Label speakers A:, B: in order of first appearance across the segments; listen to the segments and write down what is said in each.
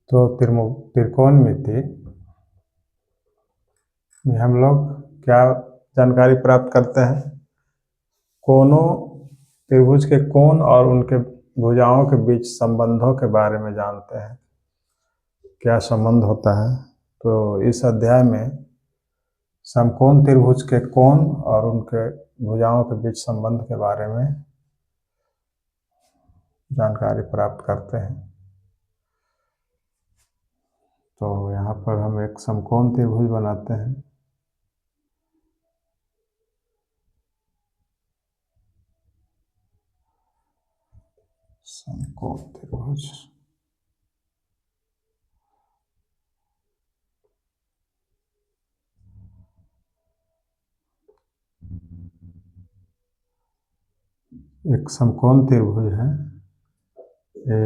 A: तो त्रिकोणमिति में हम लोग क्या जानकारी प्राप्त करते हैं? कोनों, त्रिभुज के कोण और उनके भुजाओं के बीच संबंधों के बारे में जानते हैं, क्या संबंध होता है। तो इस अध्याय में समकोण त्रिभुज के कोण और उनके भुजाओं के बीच संबंध के बारे में जानकारी प्राप्त करते हैं। तो यहाँ पर हम एक समकोण त्रिभुज बनाते हैं। समकोण त्रिभुज एक समकोण त्रिभुज है ए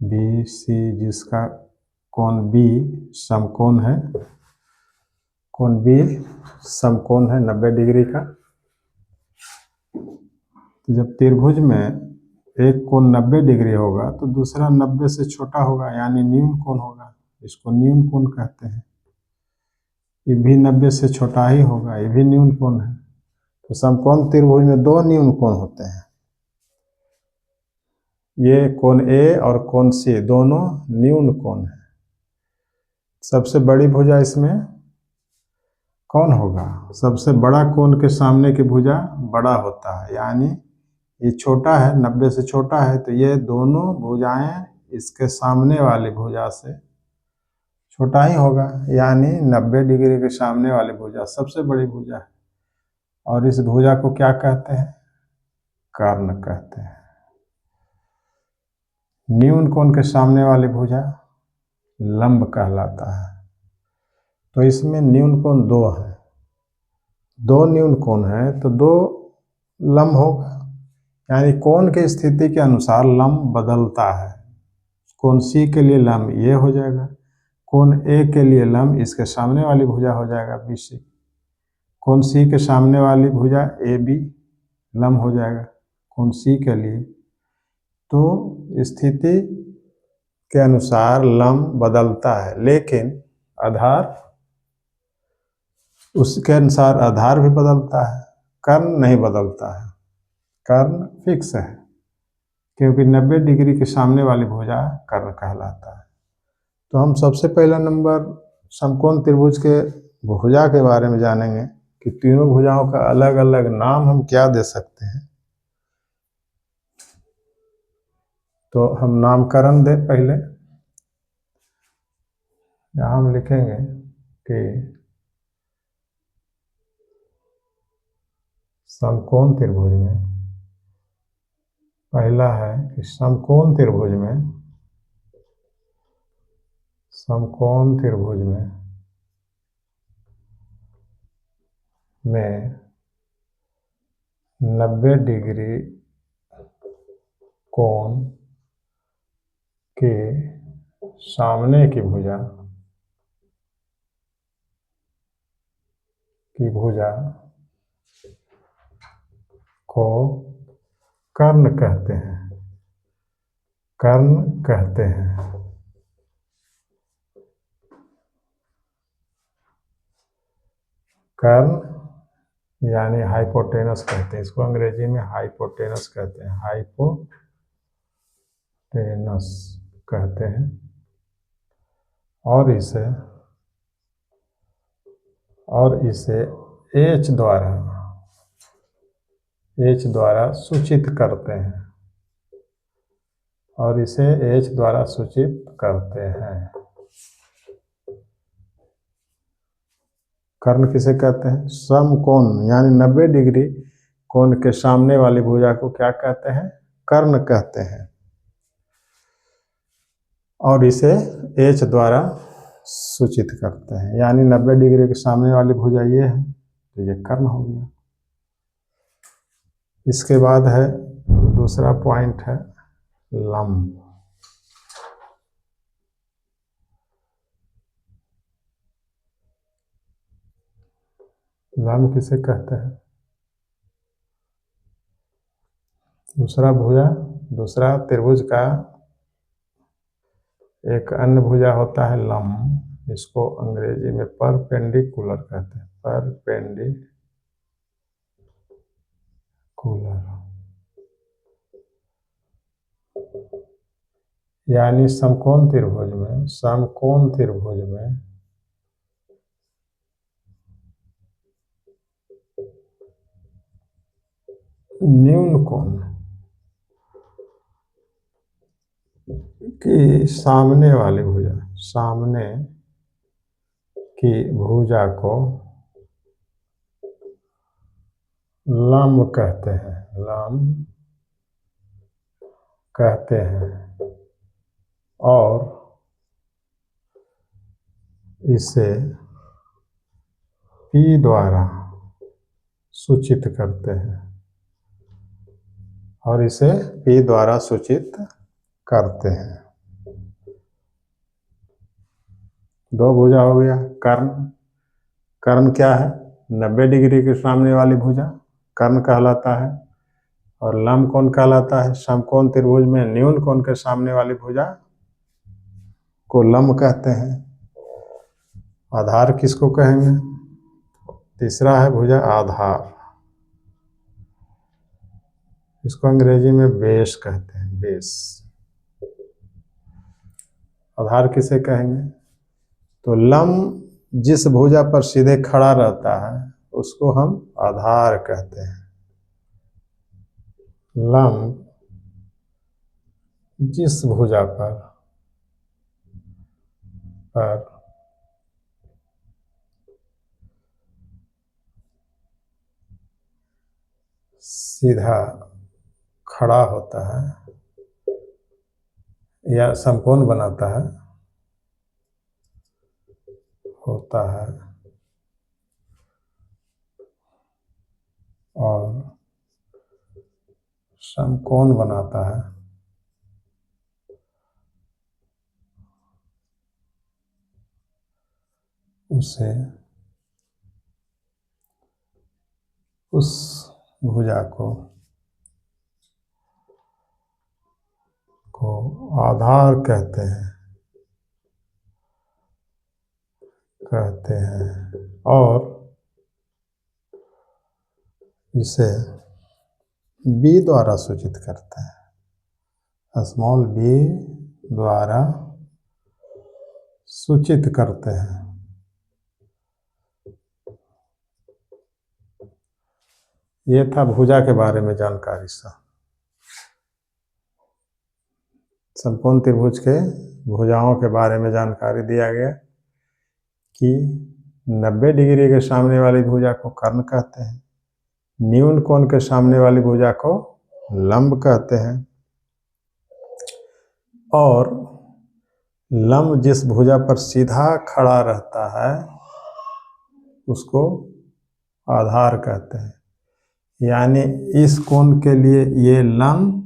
A: बी सी, जिसका कोण बी समकोण है। कोण बी समकोण है 90 डिग्री का। तो जब त्रिभुज में एक कोण 90 डिग्री होगा तो दूसरा 90 से छोटा होगा, यानी न्यून कोण होगा। इसको न्यून कोण कहते हैं। ये भी 90 से छोटा ही होगा, ये भी न्यून कोण है। तो समकोण त्रिभुज में दो न्यून कोण होते हैं। ये कोण ए और कोण सी दोनों न्यून कोण है। सबसे बड़ी भुजा इसमें कौन होगा? सबसे बड़ा कोण के सामने की भुजा बड़ा होता है, यानी ये छोटा है, 90 से छोटा है, तो ये दोनों भुजाएं इसके सामने वाली भुजा से छोटा ही होगा, यानी 90 डिग्री के सामने वाली भुजा सबसे बड़ी भुजा है। और इस भुजा को क्या कहते हैं? कर्ण कहते हैं। न्यून कोण के सामने वाली भुजा लंब कहलाता है। तो इसमें न्यून कोण दो है, दो न्यून कोण है तो दो लंब होगा, यानी कोण की स्थिति के अनुसार लंब बदलता है। कोण सी के लिए लंब ये हो जाएगा, कोण ए के लिए लंब इसके सामने वाली भुजा हो जाएगा बी सी। कोण सी के सामने वाली भुजा ए बी लंब हो जाएगा कोण सी के लिए। तो स्थिति के अनुसार लंब बदलता है, लेकिन आधार उसके अनुसार आधार भी बदलता है, कर्ण नहीं बदलता है। कर्ण फिक्स है, क्योंकि 90 डिग्री के सामने वाली भुजा कर्ण कहलाता है। तो हम सबसे पहला नंबर समकोण त्रिभुज के भुजा के बारे में जानेंगे कि तीनों भुजाओं का अलग अलग नाम हम क्या दे सकते हैं। तो हम नामकरण दे पहले। यहाँ हम लिखेंगे कि समकोण त्रिभुज में पहला है कि समकोण त्रिभुज में 90 डिग्री कोण के सामने की भुजा को कर्ण कहते हैं। कर्ण यानी हाइपोटेनस कहते हैं इसको, अंग्रेजी में हाइपोटेनस कहते हैं, हाइपोटेनस कहते हैं। और इसे H द्वारा सूचित करते हैं, कर्ण किसे कहते हैं? समकोण यानी 90 डिग्री कोण के सामने वाली भुजा को क्या कहते हैं? कर्ण कहते हैं। और इसे H द्वारा सूचित करते हैं, यानी 90 डिग्री के सामने वाली भुजा ये है, तो ये कर्ण हो गया। इसके बाद है दूसरा पॉइंट है लंब। लंब किसे कहते हैं? दूसरा त्रिभुज का एक अन्य भुजा होता है लंब, इसको अंग्रेजी में परपेंडिकुलर कहते हैं, परपेंडिकुलर। यानी समकोण त्रिभुज में न्यून कोण की सामने की भुजा को लंब कहते हैं और इसे P द्वारा सूचित करते हैं। दो भुजा हो गया। कर्ण क्या है? 90 डिग्री के सामने वाली भुजा कर्ण कहलाता है, और लंब कोण कहलाता है। समकोण त्रिभुज में न्यून कोण के सामने वाली भुजा को लंब कहते हैं। आधार किसको कहेंगे? तीसरा है भुजा आधार, इसको अंग्रेजी में बेस कहते हैं, बेस। आधार किसे कहेंगे? तो लंब जिस भुजा पर सीधे खड़ा रहता है उसको हम आधार कहते हैं। लंब जिस भुजा पर सीधा खड़ा होता है या समकोण बनाता है और समकोण बनाता है, उसे उस भुजा को आधार कहते हैं और इसे B द्वारा सूचित करते हैं, स्मॉल b द्वारा सूचित करते हैं। ये था भुजा के बारे में जानकारी सा। समकोण त्रिभुज के भुजाओं के बारे में जानकारी दिया गया कि 90 डिग्री के सामने वाली भुजा को कर्ण कहते हैं, न्यून कोण के सामने वाली भुजा को लंब कहते हैं, और लंब जिस भुजा पर सीधा खड़ा रहता है उसको आधार कहते हैं। यानी इस कोण के लिए ये लंब,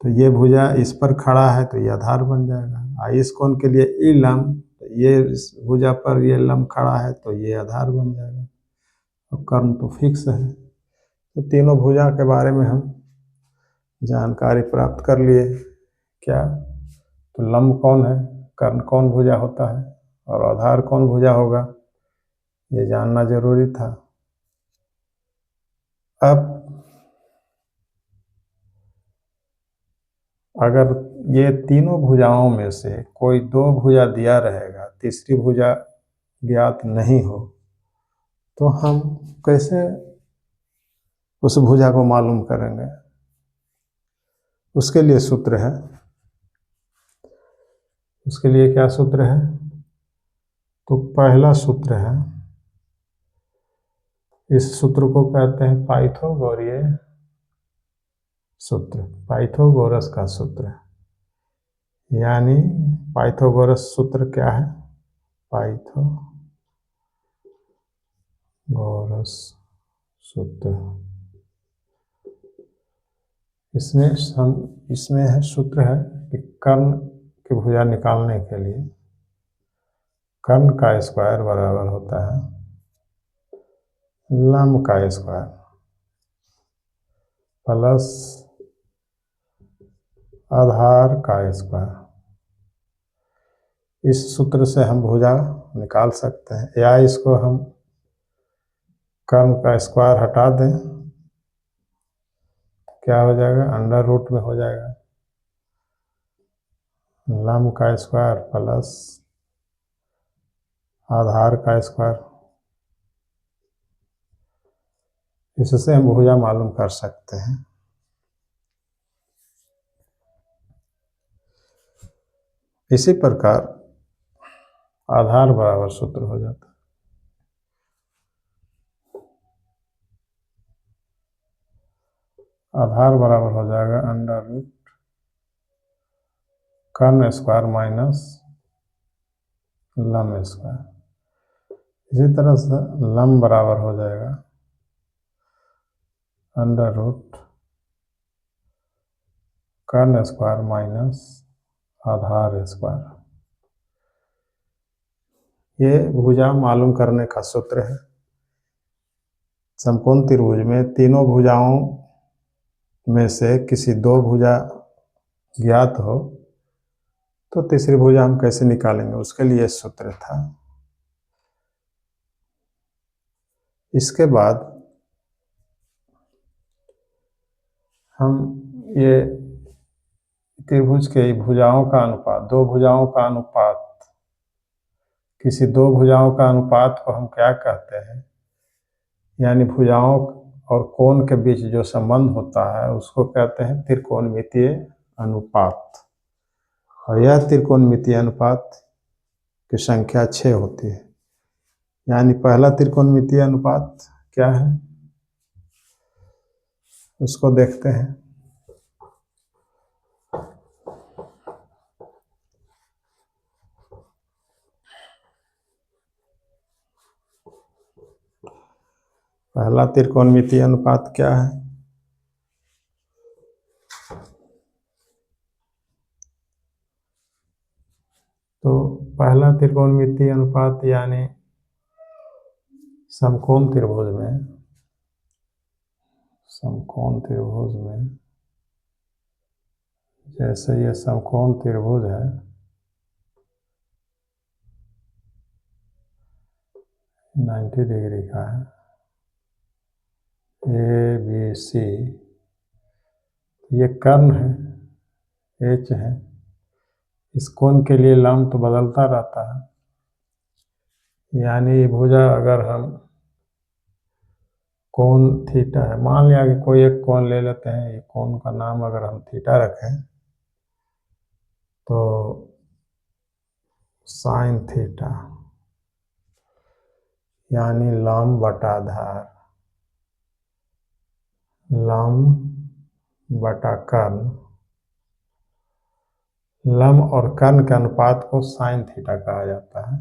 A: तो ये भुजा इस पर खड़ा है तो ये आधार बन जाएगा। इस कोण के लिए ई लंब, तो ये इस भुजा पर ये लंब खड़ा है तो ये आधार बन जाएगा। और कर्ण तो फिक्स है। तो तीनों भुजा के बारे में हम जानकारी प्राप्त कर लिए। क्या? तो लंब कौन है, कर्ण कौन भुजा होता है और आधार कौन भुजा होगा, ये जानना जरूरी था। अब अगर ये तीनों भुजाओं में से कोई दो भुजा दिया रहेगा, तीसरी भुजा ज्ञात नहीं हो, तो हम कैसे उस भुजा को मालूम करेंगे? उसके लिए सूत्र है। उसके लिए क्या सूत्र है? तो पहला सूत्र है, इस सूत्र को कहते हैं पाइथागोरीय सूत्र, पाइथागोरस का सूत्र। यानी पाइथागोरस सूत्र क्या है? पाइथागोरस सूत्र, इसमें है सूत्र है कि कर्ण की भुजा निकालने के लिए कर्ण का स्क्वायर बराबर होता है लंब का स्क्वायर प्लस आधार का स्क्वायर इस सूत्र से हम भुजा निकाल सकते हैं, या इसको हम कर्ण का स्क्वायर हटा दें, क्या हो जाएगा, अंडर रूट में हो जाएगा लंब का स्क्वायर प्लस आधार का स्क्वायर। इससे हम भुजा मालूम कर सकते हैं। इसी प्रकार आधार बराबर सूत्र हो जाता है, आधार बराबर हो जाएगा अंडर रूट कर्ण स्क्वायर माइनस लंब स्क्वायर। इसी तरह से लंब बराबर हो जाएगा अंडर रूट कर्ण स्क्वायर माइनस आधार स्क्वायर। ये भुजा मालूम करने का सूत्र है। समकोण त्रिभुज में तीनों भुजाओं में से किसी दो भुजा ज्ञात हो तो तीसरी भुजा हम कैसे निकालेंगे, उसके लिए सूत्र था। इसके बाद हम ये त्रिभुज के भुजाओं का अनुपात, दो भुजाओं का अनुपात, किसी दो भुजाओं का अनुपात को हम क्या कहते हैं, यानी भुजाओं और कोण के बीच जो संबंध होता है उसको कहते हैं त्रिकोणमितीय अनुपात। और यह त्रिकोणमितीय अनुपात की संख्या 6 होती है। यानी पहला त्रिकोणमितीय अनुपात क्या है उसको देखते हैं। पहला त्रिकोणमितीय अनुपात क्या है, तो पहला त्रिकोणमितीय अनुपात यानी समकोण त्रिभुज में जैसे ये समकोण त्रिभुज है, नाइन्टी डिग्री का है, ए बी सी, ये कर्ण है, एच है, इस कोण के लिए लंब तो बदलता रहता है। यानी भुजा अगर हम कोण थीटा है, मान लिया कि कोई एक कोण ले लेते हैं, ये कोण का नाम अगर हम थीटा रखें तो साइन थीटा, यानी लंब बटा आधार, लंब बटा कर्ण, लंब और कर्ण के अनुपात को साइन थीटा कहा जाता है।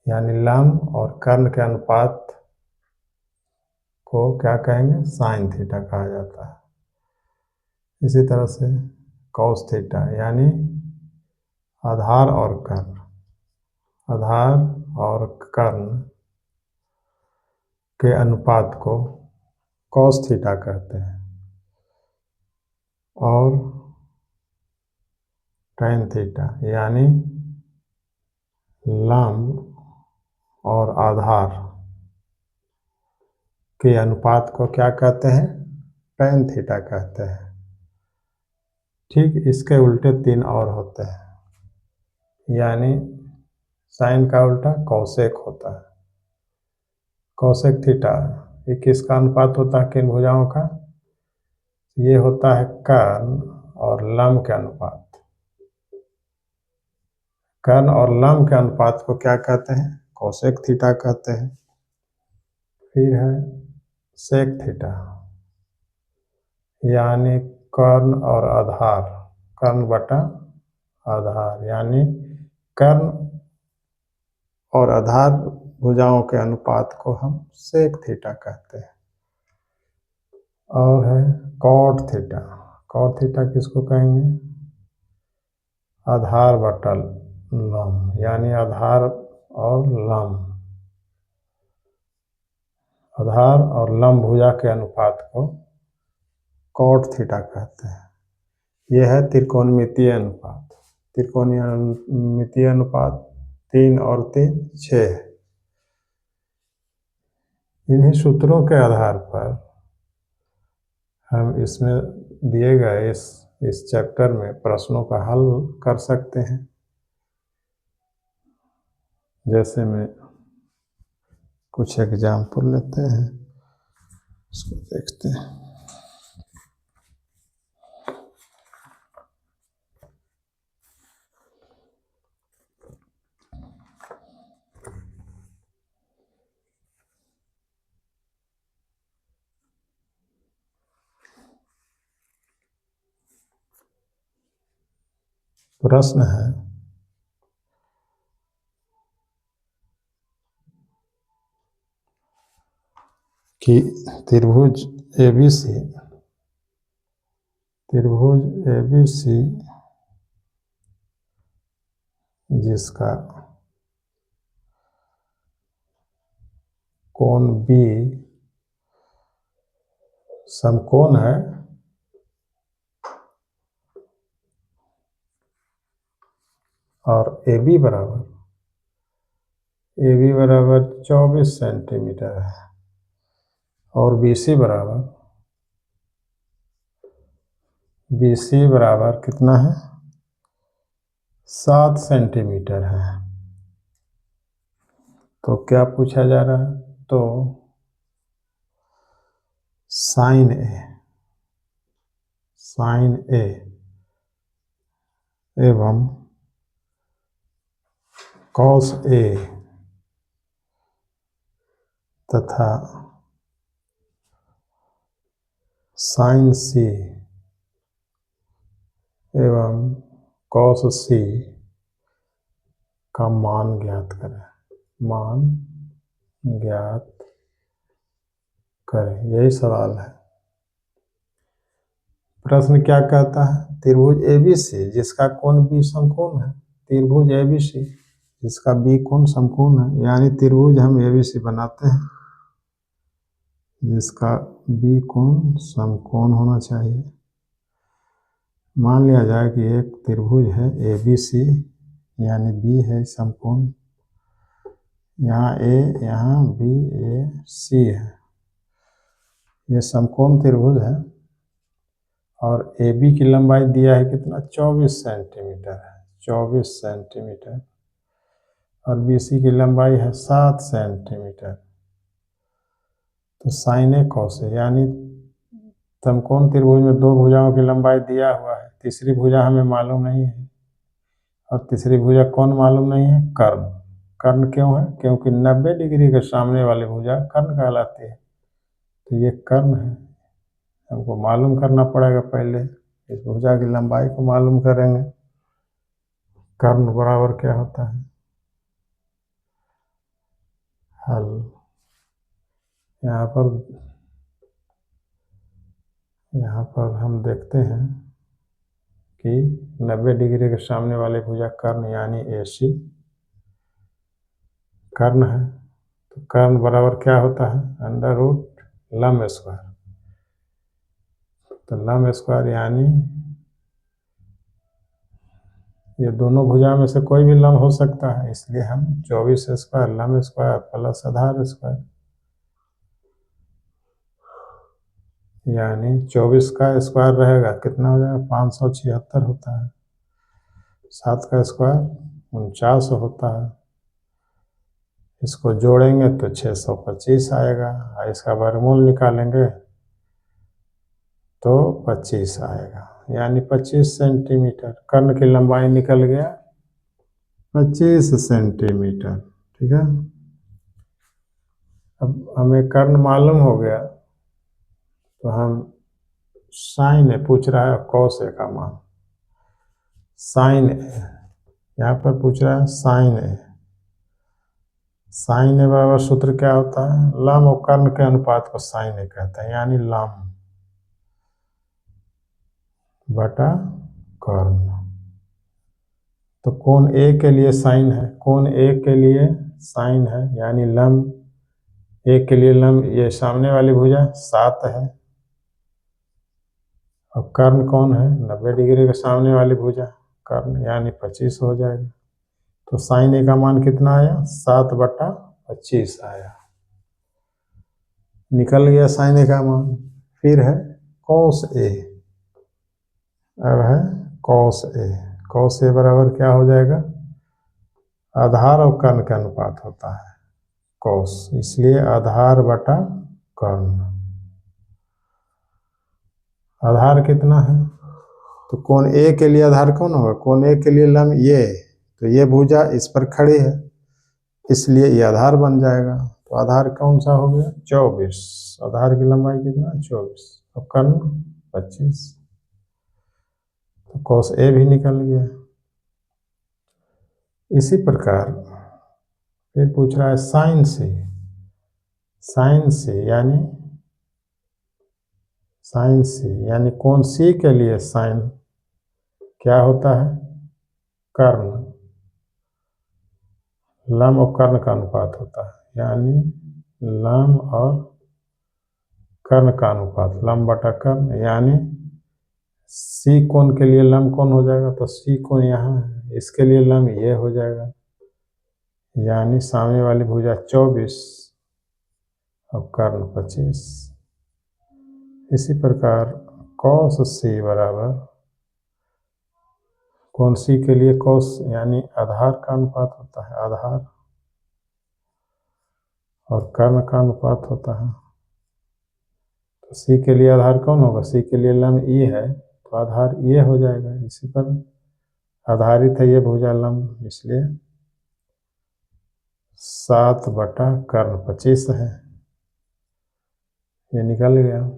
A: यानी लंब और कर्ण के अनुपात को क्या कहेंगे, साइन थीटा कहा जाता है। इसी तरह से कॉस थीटा, यानी आधार और कर्ण, आधार और कर्ण के अनुपात को कॉस थीटा कहते हैं। और टैन थीटा, यानी लंब और आधार के अनुपात को क्या कहते हैं, टैन थीटा कहते हैं। ठीक इसके उल्टे 3 और होते हैं, यानी साइन का उल्टा कौसेक होता है। कौसेक थीटा ये किसका अनुपात होता है, किन भुजाओं का, ये होता है कर्ण और लंब के अनुपात। कर्ण और लंब के अनुपात को क्या कहते हैं, कौसेक थीटा कहते हैं। फिर है सेक थीटा, यानी कर्ण और आधार, कर्ण बटा आधार, यानी कर्ण और आधार भुजाओं के अनुपात को हम सेक थीटा कहते हैं। और है कॉट थीटा, कॉट थीटा किसको कहेंगे, आधार बटा लंब, यानी आधार और लंब, आधार और लंब भुजा के अनुपात को कॉट थीटा कहते हैं। यह है त्रिकोणमितीय अनुपात। त्रिकोणीय मितीय अनुपात 3 और 3 6 है। इन्हीं सूत्रों के आधार पर हम इसमें दिए गए इस चैप्टर में प्रश्नों का हल कर सकते हैं। जैसे में कुछ एग्जाम्पल लेते हैं, इसको देखते हैं। प्रश्न है कि त्रिभुज ABC जिसका कोण B समकोण है और AB बराबर 24 सेंटीमीटर है और BC बराबर कितना है? 7 सेंटीमीटर है। तो क्या पूछा जा रहा है? तो साइन A एवं कॉस A तथा साइन C एवं कॉस C का मान ज्ञात करें। यही सवाल है। प्रश्न क्या कहता है? त्रिभुज ABC जिसका कोण B समकोण है। त्रिभुज ABC जिसका B कोण समकोण है, यानी त्रिभुज हम ABC बनाते हैं जिसका B कोण समकोण होना चाहिए। मान लिया जाए कि एक त्रिभुज है ABC, यानी B है समकोण, यहाँ A, यहाँ B, A, C है। ये समकोण त्रिभुज है और AB की लंबाई दिया है कितना? 24 सेंटीमीटर है, 24 सेंटीमीटर, और BC की लंबाई है 7 सेंटीमीटर। तो साइन A कॉस A, यानी समकोण त्रिभुज में दो भुजाओं की लंबाई दिया हुआ है, तीसरी भुजा हमें मालूम नहीं है, और तीसरी भुजा कौन मालूम नहीं है? कर्ण। कर्ण क्यों है? क्योंकि 90 डिग्री के सामने वाली भुजा कर्ण कहलाती है। तो ये कर्ण है, हमको मालूम करना पड़ेगा। पहले इस भुजा की लंबाई को मालूम करेंगे। कर्ण बराबर क्या होता है? हल यहाँ पर हम देखते हैं कि 90 डिग्री के सामने वाली भुजा कर्ण यानी AC कर्ण है। तो कर्ण बराबर क्या होता है? अंडर रूट लंब स्क्वायर। तो लंब स्क्वायर यानी ये दोनों भुजा में से कोई भी लंब हो सकता है, इसलिए हम 24 स्क्वायर लंब स्क्वायर प्लस आधार स्क्वायर, यानी 24 का स्क्वायर रहेगा कितना हो जाएगा? 576 होता है। 7 का स्क्वायर 49 होता है। इसको जोड़ेंगे तो 625 आएगा, और इसका वर्गमूल निकालेंगे तो 25 आएगा, यानी 25 सेंटीमीटर। कर्ण की लंबाई निकल गया 25 सेंटीमीटर। ठीक है, अब हमें कर्ण मालूम हो गया तो हम साइन ए पूछ रहा है, कॉस ए का मान। साइन ए यहाँ पर पूछ रहा है, साइन ए बराबर सूत्र क्या होता है? लंब और कर्ण के अनुपात को साइन ए कहते हैं, यानी लंब बटा कर्ण। तो कोण A के लिए साइन है, कोण A के लिए साइन है, यानी लंब A के लिए लंब ये सामने वाली भुजा 7 है, और कर्ण कौन है? 90 डिग्री के सामने वाली भुजा कर्ण यानी 25 हो जाएगा। तो साइन ए का मान कितना आया? 7/25 आया, निकल गया साइन ए का मान। फिर है कॉस ए। अब है कॉस ए। कॉस ए बराबर क्या हो जाएगा? आधार और कर्ण का अनुपात होता है कॉस, इसलिए आधार बटा कर्ण। आधार कितना है? तो कोण ए के लिए आधार कौन होगा? कोण ए के लिए लंब ये, तो ये भुजा इस पर खड़ी है, इसलिए ये आधार बन जाएगा। तो आधार कौन सा हो गया? 24। आधार की लंबाई कितना? 24 और कर्ण 25। तो कॉस ए भी निकल गया। इसी प्रकार फिर पूछ रहा है साइन से। साइन से यानी कोण सी के लिए साइन क्या होता है? कर्ण। लंब और कर्ण का अनुपात होता है, यानी लंब और कर्ण का अनुपात, लंब बटा कर्ण, यानी सी कोण के लिए लंब कौन हो जाएगा? तो सी कोण यहाँ है, इसके लिए लंब ये हो जाएगा, यानी सामने वाली भुजा 24 और कर्ण 25। इसी प्रकार कॉस सी बराबर कोण सी के लिए कॉस यानी आधार का अनुपात होता है, आधार और कर्ण का अनुपात होता है। तो सी के लिए आधार कौन होगा? सी के लिए लंब ई है, तो आधार ये हो जाएगा, इसी पर आधारित है ये भुजा लंब, इसलिए 7/कर्ण 25 है, ये निकल गया।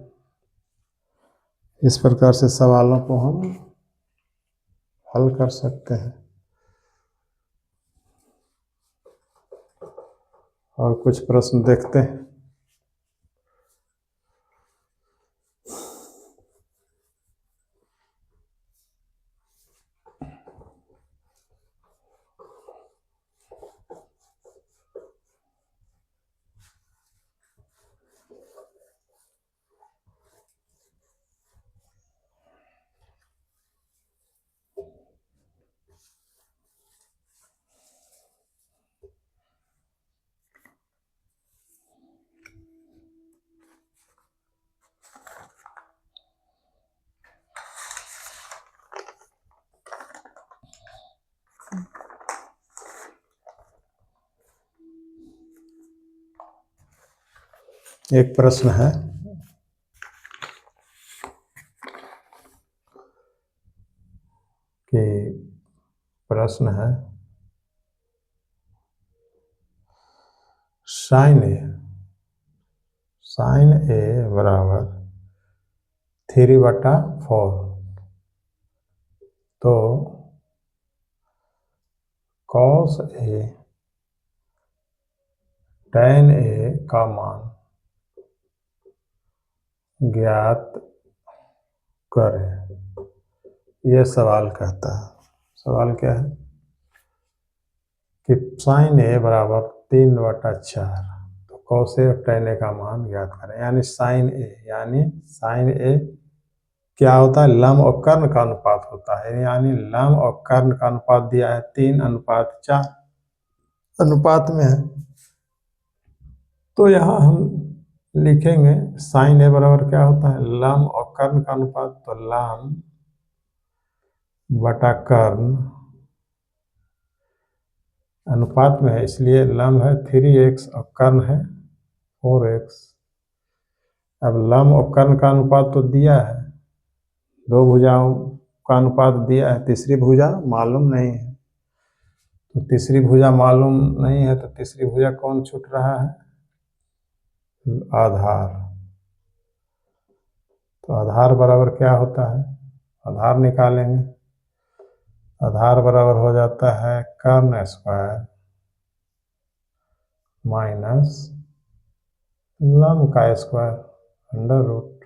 A: इस प्रकार से सवालों को हम हल कर सकते हैं। और कुछ प्रश्न देखते हैं। एक प्रश्न है कि साइन ए बराबर 3/4, तो कॉस ए tan ए का मान ज्ञात करें, यह सवाल कहता है। सवाल क्या है कि साइन ए बराबर 3/4, तो कॉस ए और tan ए का मान ज्ञात करें, यानी साइन ए क्या होता है? लंब और कर्ण का अनुपात होता है, यानी लंब और कर्ण का अनुपात दिया है 3:4 अनुपात में है। तो यहाँ हम लिखेंगे साइन ए बराबर क्या होता है? लंब और कर्ण का अनुपात, तो लंब बटा कर्ण अनुपात में है, इसलिए लंब है 3x और कर्ण है 4x। अब लंब और कर्ण का अनुपात तो दिया है, दो भुजाओं का अनुपात दिया है, तीसरी भुजा मालूम नहीं है। तो तीसरी भुजा मालूम नहीं है, तो तीसरी भुजा कौन छूट रहा है? आधार। तो आधार बराबर क्या होता है? आधार निकालेंगे। आधार बराबर हो जाता है कर्ण स्क्वायर माइनस लंब का स्क्वायर अंडर रूट।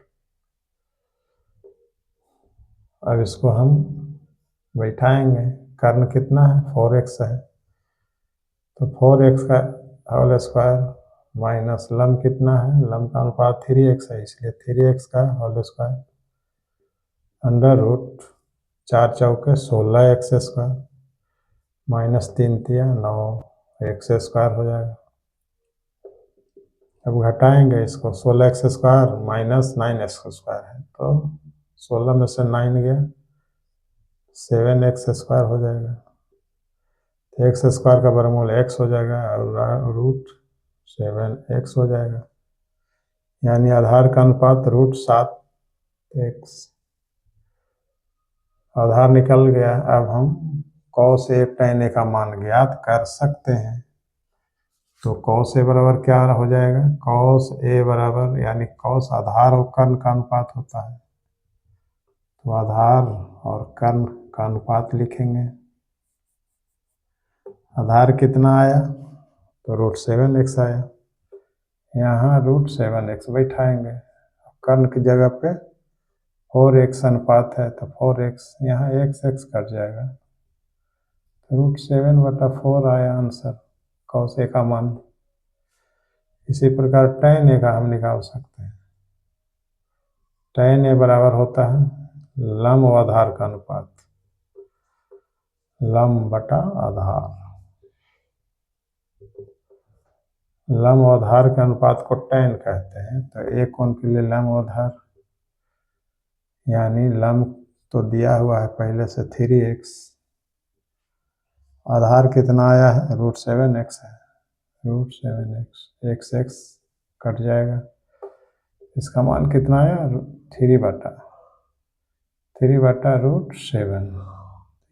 A: अब इसको हम बैठाएंगे, कर्ण कितना है? 4x है, तो 4x का होल स्क्वायर माइनस लंब कितना है? लंब का अनुपात 3x है, इसलिए 3x का होल स्क्वायर अंडर रूट 4 चौके 16 एक्स स्क्वायर माइनस 3 तिया 9 एक्स स्क्वायर हो जाएगा। अब घटाएंगे इसको, 16 x square minus 9 x square है तो 16 में से 9 गया 7 एक्स स्क्वायर हो जाएगा। तो एक्स स्क्वायर का वर्गमूल एक्स हो जाएगा और रूट 7 एक्स हो जाएगा, यानी आधार का अनुपात √7 एक्स। आधार निकल गया। अब हम cos A tan A का मान ज्ञात कर सकते हैं। तो cos A बराबर क्या हो जाएगा, cos A बराबर यानी cos आधार और कर्ण का अनुपात होता है, तो आधार और कर्ण का अनुपात लिखेंगे। आधार कितना आया, तो √7x आया, यहाँ √7x बैठाएंगे। कर्ण की जगह पे 4x अनुपात है तो 4x, यहाँ x कट जाएगा, तो √7/4 आया आंसर cos A का मान। इसी प्रकार tan A का हम निकाल सकते हैं। tan A बराबर होता है लंब व आधार का अनुपात, लंब बटा आधार। लंब व आधार के अनुपात को tan कहते हैं। तो एक कोण के लिए लंब व आधार, यानी लंब तो दिया हुआ है पहले से 3x, आधार कितना आया है √7x है, √7x, x कट जाएगा, इसका मान कितना आया 3/√7।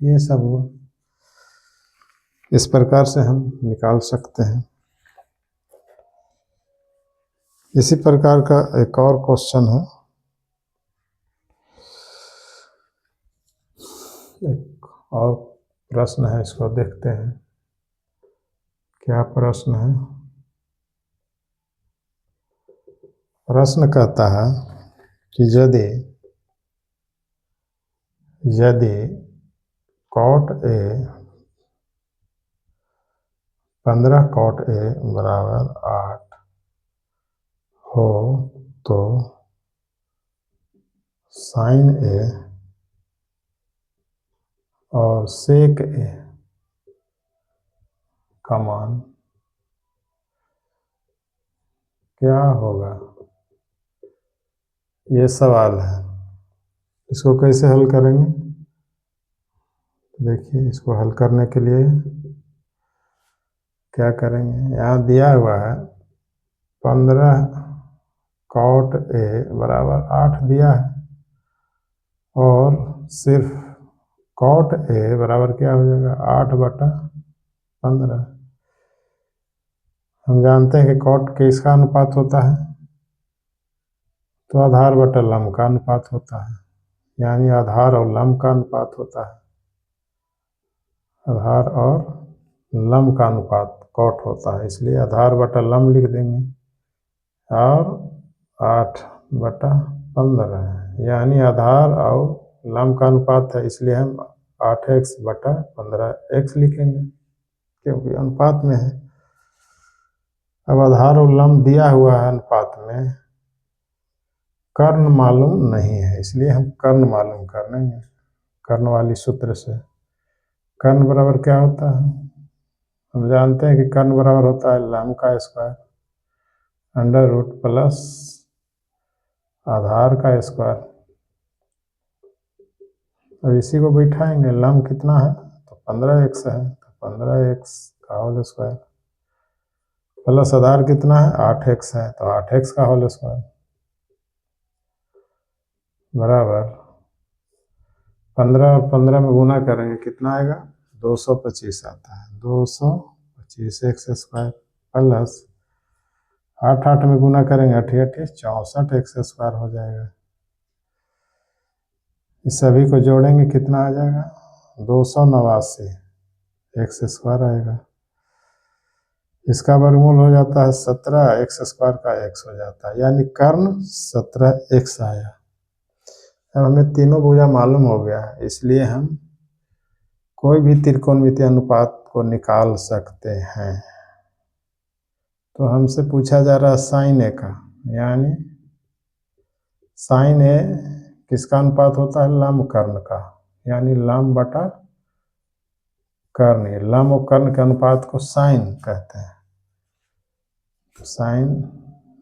A: ये सब हुआ, इस प्रकार से हम निकाल सकते हैं। इसी प्रकार का एक और क्वेश्चन है, एक और प्रश्न है, इसको देखते हैं क्या प्रश्न है। प्रश्न कहता है कि यदि cot A 15 cot A बराबर 8 हो तो sin A और sec A का मान क्या होगा, ये सवाल है। इसको कैसे हल करेंगे, देखिए इसको हल करने के लिए क्या करेंगे, यहाँ दिया हुआ है 15 cot A बराबर 8 दिया है और सिर्फ cot A बराबर क्या हो जाएगा 8/15। हम जानते हैं कि cot किसका अनुपात होता है, तो आधार बटा लंब का अनुपात होता है, यानी आधार और लंब का अनुपात होता है। आधार और लंब का अनुपात cot होता है, इसलिए आधार बटा लंब लिख देंगे और 8/15 है, यानी आधार और लंब का अनुपात है, इसलिए हम 8x/15x लिखेंगे क्योंकि अनुपात में है। अब आधार और लंब दिया हुआ है अनुपात में, कर्ण मालूम नहीं है, इसलिए हम कर्ण मालूम कर लेंगे कर्ण वाली सूत्र से। कर्ण बराबर क्या होता है, हम जानते हैं कि कर्ण बराबर होता है लंब का स्क्वायर √ प्लस आधार का स्क्वायर। अब इसी को बैठाएंगे, लंब कितना है तो 15x है, तो 15x का होल स्क्वायर प्लस आधार कितना है 8x है, तो 8x का होल स्क्वायर बराबर 15 और 15 में गुना करेंगे कितना आएगा 225 आता है, 225x स्क्वायर प्लस 8 में गुना करेंगे 8 64x स्क्वायर हो जाएगा। इस सभी को जोड़ेंगे कितना आ जाएगा 289 एक्स स्क्वायर आएगा। इसका वर्गमूल हो जाता है 17, एक्स स्क्वायर का x हो जाता है, यानी कर्ण 17x आया। अब हमें तीनों भुजा मालूम हो गया है, इसलिए हम कोई भी त्रिकोणमितीय अनुपात को निकाल सकते हैं। तो हमसे पूछा जा रहा है साइन ए का, यानी साइन ए किसका अनुपात होता है लंब कर्ण का, यानी लंब बटा कर्ण। लंब और कर्ण के अनुपात को साइन कहते हैं। साइन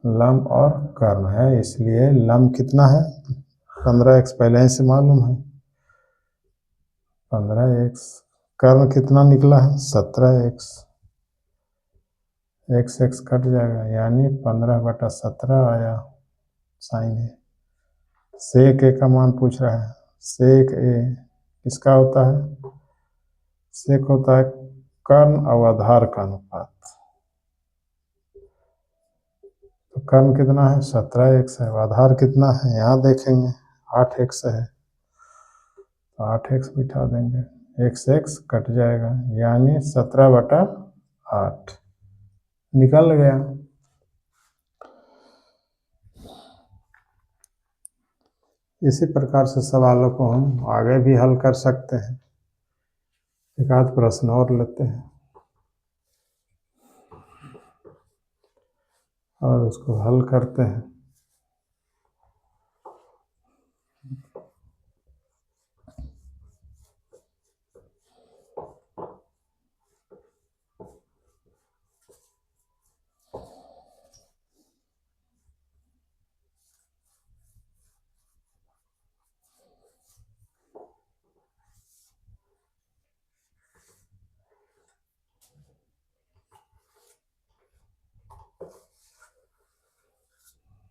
A: लंब और कर्ण है, इसलिए लंब कितना है 15x, पहले ही से मालूम है 15x। कर्ण कितना निकला है 17x। x कट जाएगा यानी 15/17 आया साइन है। सेक ए का मान पूछ रहा है। सेक ए किसका होता है? सेक होता है कर्ण और आधार का अनुपात। तो कर्ण कितना है 17x है, आधार कितना है यहाँ देखेंगे 8x है, तो 8x बिठा देंगे, x कट जाएगा यानी 17/8 निकल गया। इसी प्रकार से सवालों को हम आगे भी हल कर सकते हैं। एक आध प्रश्न और लेते हैं और उसको हल करते हैं।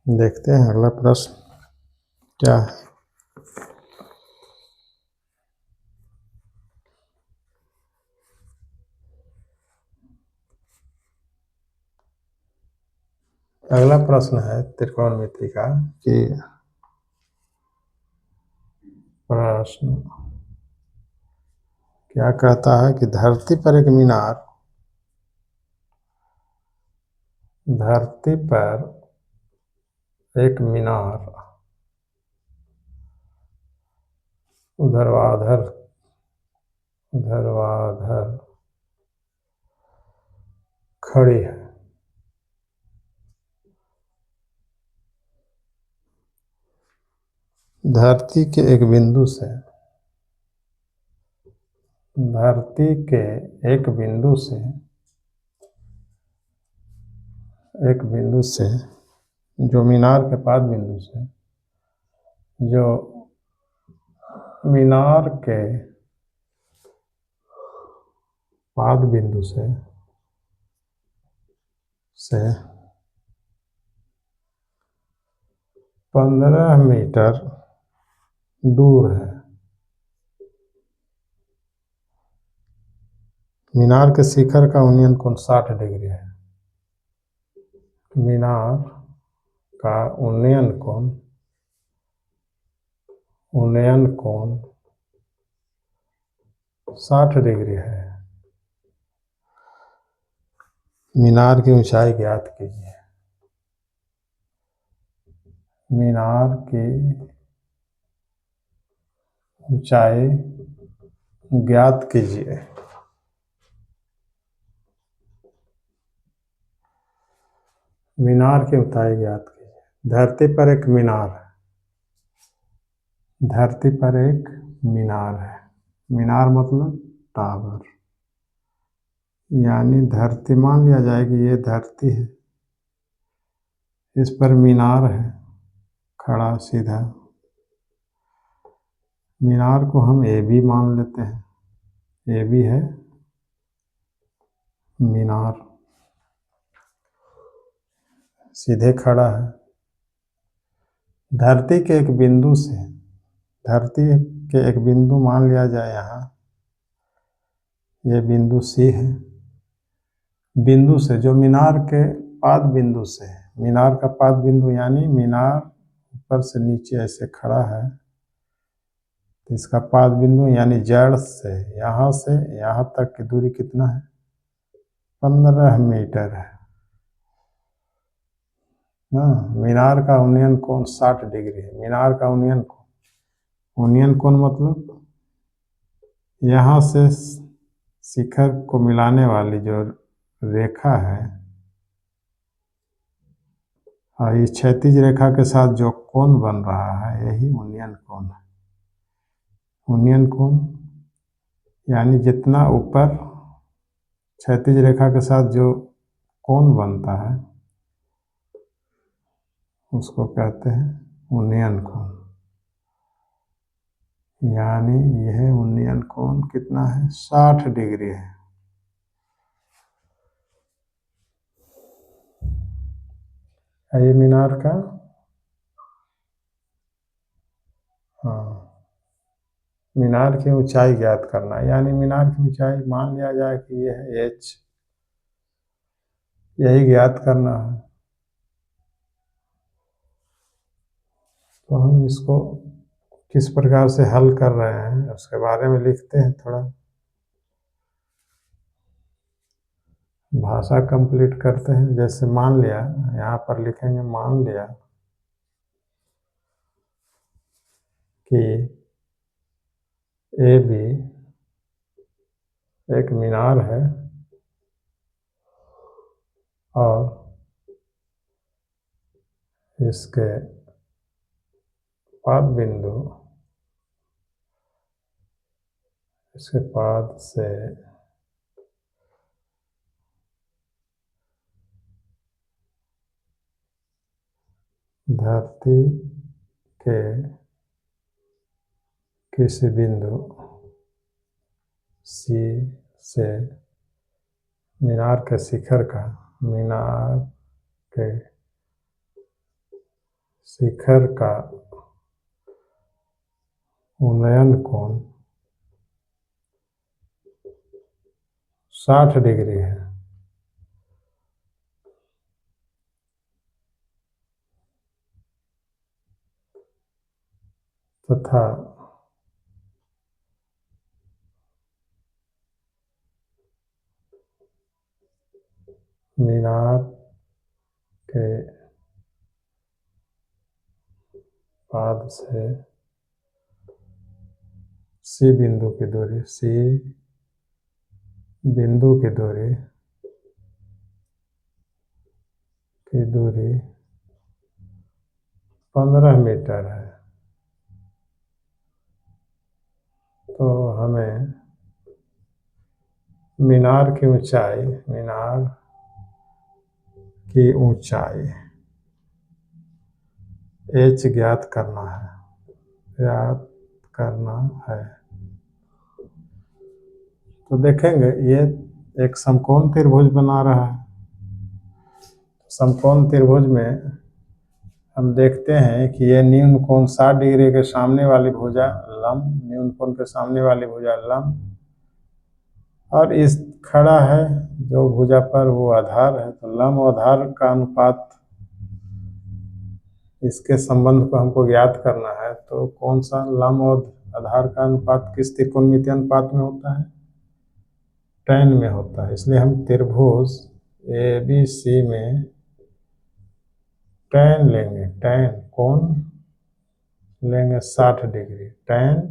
A: देखते हैं अगला प्रश्न क्या है। अगला प्रश्न है त्रिकोणमिति का कि प्रश्न क्या कहता है कि धरती पर एक मीनार, धरती पर एक मीनार ऊर्ध्वाधर खड़ी है। धरती के एक बिंदु से, धरती के एक बिंदु से, एक बिंदु से जो मीनार के पाद बिंदु से, जो मीनार के पाद बिंदु से 15 मीटर दूर है। मीनार के शिखर का उन्नयन कोण 60 डिग्री है। मीनार का उन्नयन कोण 60 डिग्री है। मीनार की ऊंचाई ज्ञात कीजिए। मीनार की ऊंचाई ज्ञात कीजिए। मीनार की ऊंचाई ज्ञात कीजिए। धरती पर एक मीनार है, धरती पर एक मीनार है। मीनार मतलब टावर, यानी धरती मान लिया जाए कि ये धरती है, इस पर मीनार है खड़ा सीधा। मीनार को हम ए बी मान लेते हैं, ए बी है मीनार, सीधे खड़ा है। धरती के एक बिंदु से, धरती के एक बिंदु मान लिया जाए यहाँ, ये बिंदु सी है। बिंदु से जो मीनार के पाद बिंदु से, मीनार का पाद बिंदु यानी मीनार ऊपर से नीचे ऐसे खड़ा है, तो इसका पाद बिंदु यानी जड़ से यहाँ तक की दूरी कितना है 15 मीटर है ना। मीनार का उन्नयन कोण 60 डिग्री है। मीनार का उन्नयन कोण मतलब यहाँ से शिखर को मिलाने वाली जो रेखा है, और इस क्षैतिज रेखा के साथ जो कोण बन रहा है यही उन्नयन कोण है। उन्नयन कोण यानी जितना ऊपर क्षैतिज रेखा के साथ जो कोण बनता है उसको कहते हैं उन्नयन कोण। यानी यह उन्नयन कोण कितना है, 60 डिग्री है। ये मीनार का मीनार की ऊंचाई ज्ञात करना है। यानी मीनार की ऊंचाई मान लिया जाए कि यह है h, यही ज्ञात करना है। तो हम इसको किस प्रकार से हल कर रहे हैं उसके बारे में लिखते हैं थोड़ा। भाषा कंप्लीट करते हैं। जैसे मान लिया, यहाँ पर लिखेंगे मान लिया कि ए बी एक मीनार है और इसके पाद बिंदु, इसके पाद से धरती के किसी बिंदु C से मीनार के शिखर का, मीनार के शिखर का उन्नयन कोण 60 डिग्री है। तथा मीनार के पाद से C बिंदु की दूरी, C बिंदु की दूरी 15 मीटर है। तो हमें मीनार की ऊंचाई h ज्ञात करना है। तो देखेंगे ये एक समकोण त्रिभुज बना रहा है। समकोण त्रिभुज में हम देखते हैं कि ये न्यून कोण 60 डिग्री के सामने वाली भुजा लंब, न्यून कोण के सामने वाली भुजा लंब, और इस खड़ा है जो भुजा पर वो आधार है। तो लंब और आधार का अनुपात, इसके संबंध को हमको ज्ञात करना है। तो कौन सा लंब और आधार का अनुपात किस त्रिकोणमितीय अनुपात में होता है, tan में होता है। इसलिए हम त्रिभुज ABC में tan लेंगे, tan कोण लेंगे 60 डिग्री। tan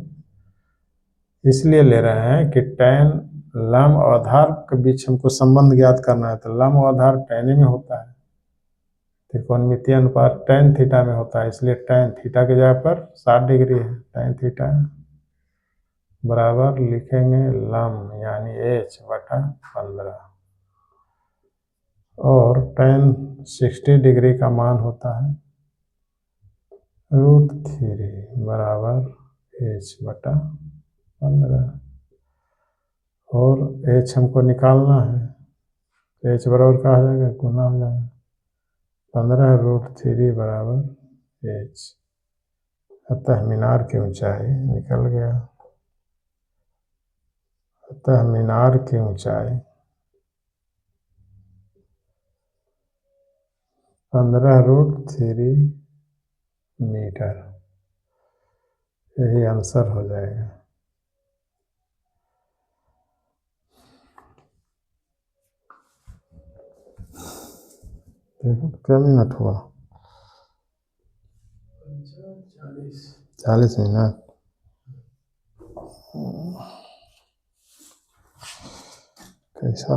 A: इसलिए ले रहे हैं कि tan लंब और आधार के बीच हमको संबंध ज्ञात करना है। तो लंब और आधार tan में होता है, त्रिकोणमितीय अनुपात tan थीटा में होता है। इसलिए tan थीटा की जगह पर 60 डिग्री है। tan थीटा बराबर लिखेंगे लंब यानी h/15, और tan 60 डिग्री का मान होता है √3 बराबर h/15, और h हमको निकालना है। h बराबर क्या हो जाएगा, गुना हो जाएगा 15√3 बराबर h। अतः मीनार की ऊंचाई निकल गया। अतः मीनार की ऊंचाई 15√3 मीटर, यही आंसर हो जाएगा। देखो क्या मिनट हुआ, 40 मिनट। कैसा